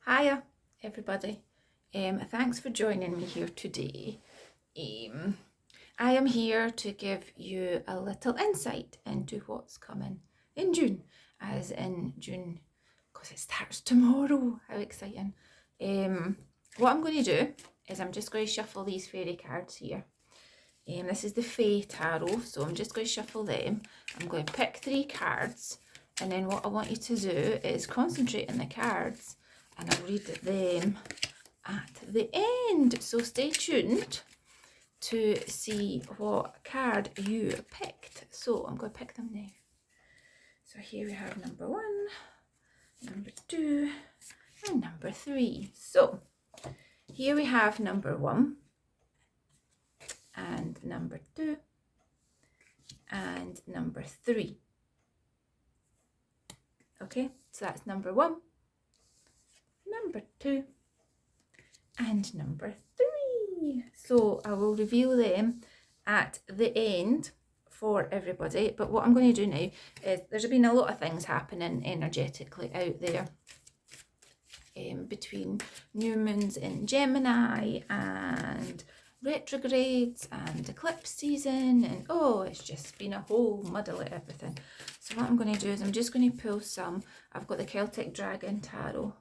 Hiya, everybody. Thanks for joining me here today. I am here to give you a little insight into what's coming in June, as in June, because it starts tomorrow. How exciting! What I'm going to do is I'm just going to shuffle these fairy cards here. This is the Fae Tarot, so I'm just going to shuffle them. I'm going to pick 3 cards, and then what I want you to do is concentrate on the cards, and I'll read them at the end. So stay tuned to see what card you picked. So I'm going to pick them now. So here we have number 1, number 2, and number 3. So here we have number 1, and number 2, and number 3. Okay, so that's number 1, number 2, and number 3. So I will reveal them at the end for everybody. But what I'm going to do now is there's been a lot of things happening energetically out there between new moons in Gemini and retrogrades and eclipse season, and it's just been a whole muddle of everything. So what I'm going to do is I'm just going to pull some. I've got the Celtic Dragon Tarot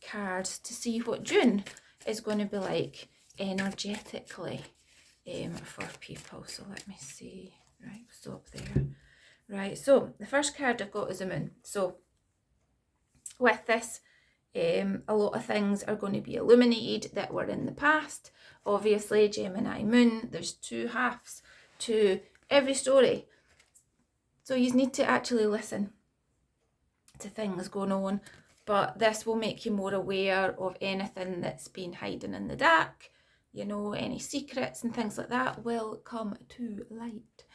cards to see what June is going to be like energetically for people. So let me see. Right, stop there. Right, so the first card I've got is the moon. So with this, a lot of things are going to be illuminated that were in the past. Obviously, Gemini moon, there's 2 halves to every story. So you need to actually listen to things going on. But this will make you more aware of anything that's been hiding in the dark. You know, any secrets and things like that will come to light.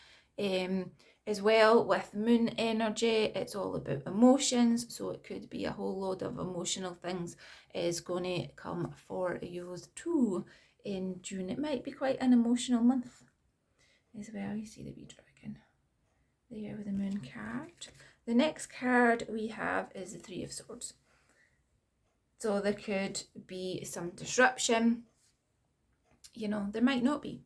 As well, with moon energy, it's all about emotions, so it could be a whole load of emotional things is going to come for you too in June. It might be quite an emotional month as well. You see the wee dragon there with the moon card. The next card we have is the 3 of Swords. So there could be some disruption. You know, there might not be.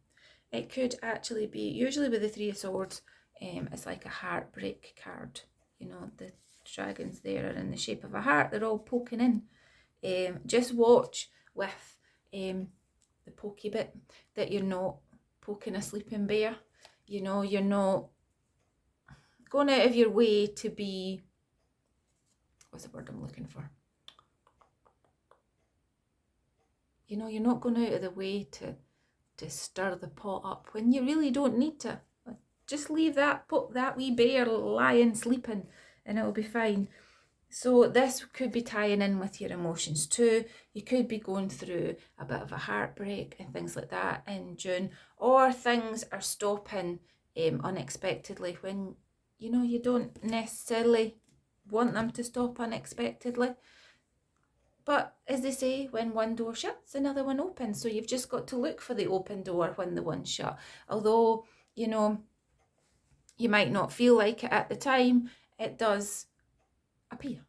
It could actually be, usually with the 3 of Swords, it's like a heartbreak card. You know, the dragons there are in the shape of a heart. They're all poking in. Just watch with the pokey bit that you're not poking a sleeping bear. You know, you're not going out of your way to be, what's the word I'm looking for? You know, you're not going out of the way to stir the pot up when you really don't need to. Just leave that wee bear lying sleeping and it'll be fine. So this could be tying in with your emotions too. You could be going through a bit of a heartbreak and things like that in June, or things are stopping unexpectedly when, you know, you don't necessarily want them to stop unexpectedly. But as they say, when one door shuts, another one opens. So you've just got to look for the open door when the one's shut. Although, you know, you might not feel like it at the time, it does appear.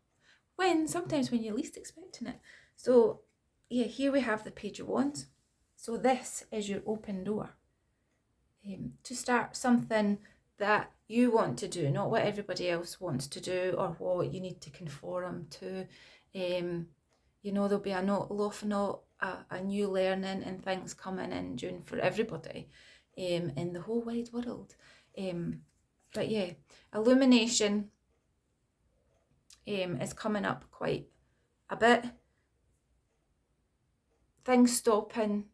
Sometimes when you're least expecting it. So, yeah, here we have the Page of Wands. So this is your open door to start something that you want to do, not what everybody else wants to do or what you need to conform to. You know, there'll be a new learning and things coming in June for everybody in the whole wide world. But yeah, illumination is coming up quite a bit. Things stopping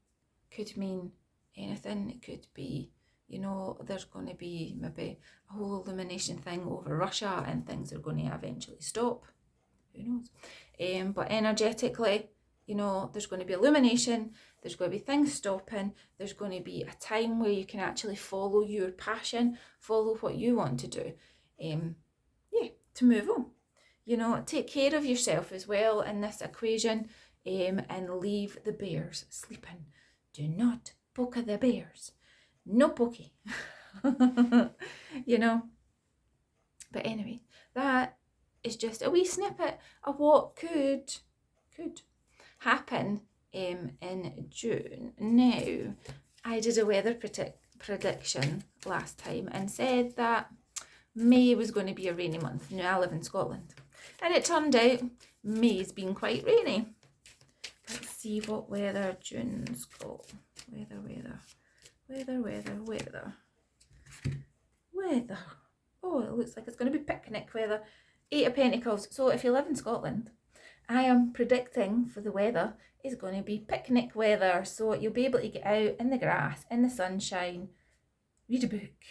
could mean anything. It could be, you know, there's going to be maybe a whole illumination thing over Russia and things are going to eventually stop. Who knows? But energetically, you know, there's going to be illumination, there's going to be things stopping, there's going to be a time where you can actually follow your passion, follow what you want to do, to move on. You know, take care of yourself as well in this equation, and leave the bears sleeping. Do not poke the bears. No pokey. You know. But anyway, that is just a wee snippet of what could could happen in June. Now, I did a weather prediction last time and said that May was going to be a rainy month. Now I live in Scotland. And it turned out May's been quite rainy. Let's see what weather June's got. Weather. Oh, it looks like it's going to be picnic weather. 8 of Pentacles. So if you live in Scotland, I am predicting for the weather is going to be picnic weather. So you'll be able to get out in the grass, in the sunshine, read a book,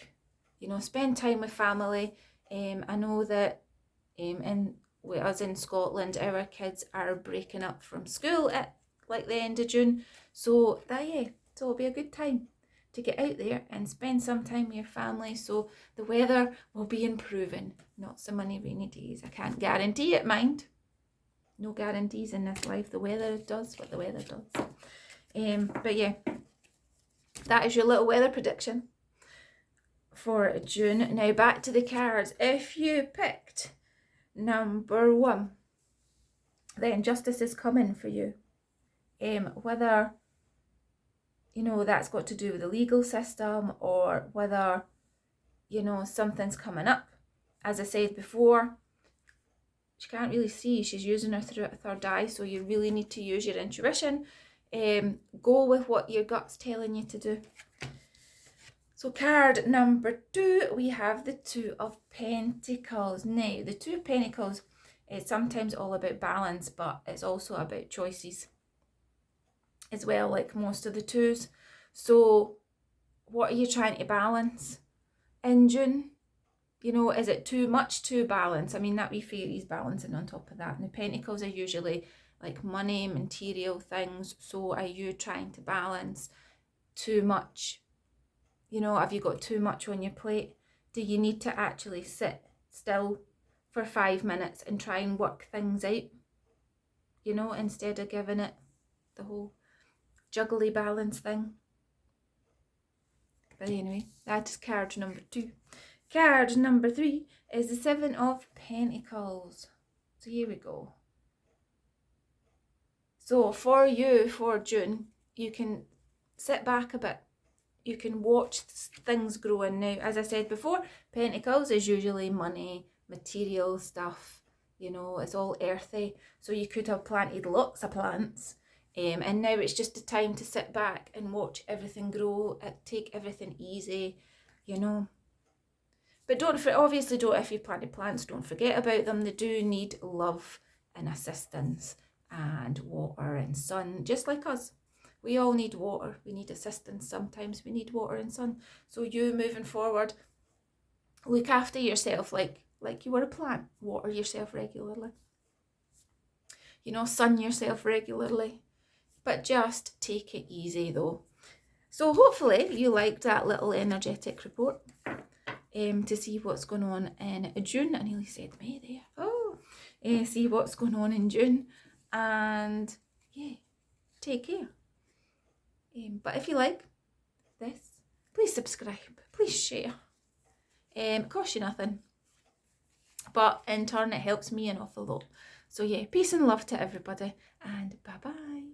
you know, spend time with family. I know that with us in Scotland, our kids are breaking up from school at like the end of June. So so it'll be a good time to get out there and spend some time with your family. So the weather will be improving. Not so many rainy days. I can't guarantee it, mind. No guarantees in this life. The weather does what the weather does. But yeah, that is your little weather prediction for June. Now back to the cards. If you picked number 1, then justice is coming for you. Whether, you know, that's got to do with the legal system, or whether, you know, something's coming up. As I said before, she can't really see. She's using her third eye, so you really need to use your intuition. Go with what your gut's telling you to do. So card number 2, we have the 2 of Pentacles. Now, the 2 of Pentacles is sometimes all about balance, but it's also about choices as well, like most of the 2s. So what are you trying to balance in June? You know, is it too much to balance? I mean, that wee fairy's balancing on top of that. And the Pentacles are usually like money, material things. So are you trying to balance too much? You know, have you got too much on your plate? Do you need to actually sit still for 5 minutes and try and work things out? You know, instead of giving it the whole juggly balance thing. But anyway, that is card number 2. Card number 3 is the 7 of Pentacles. So here we go. So for you, for June, you can sit back a bit. You can watch things growing. Now, as I said before, Pentacles is usually money, material stuff. You know, it's all earthy. So you could have planted lots of plants. And now it's just a time to sit back and watch everything grow, take everything easy, you know. But obviously if you've planted plants, don't forget about them. They do need love and assistance and water and sun, just like us. We all need water. We need assistance sometimes. We need water and sun. So you moving forward, look after yourself like you were a plant. Water yourself regularly. You know, sun yourself regularly. But just take it easy though. So hopefully you liked that little energetic report to see what's going on in June. I nearly said May there. Oh, see what's going on in June. And yeah, take care. But if you like this, please subscribe, please share. Costs you nothing, but in turn it helps me an awful lot. So yeah, peace and love to everybody, and bye bye.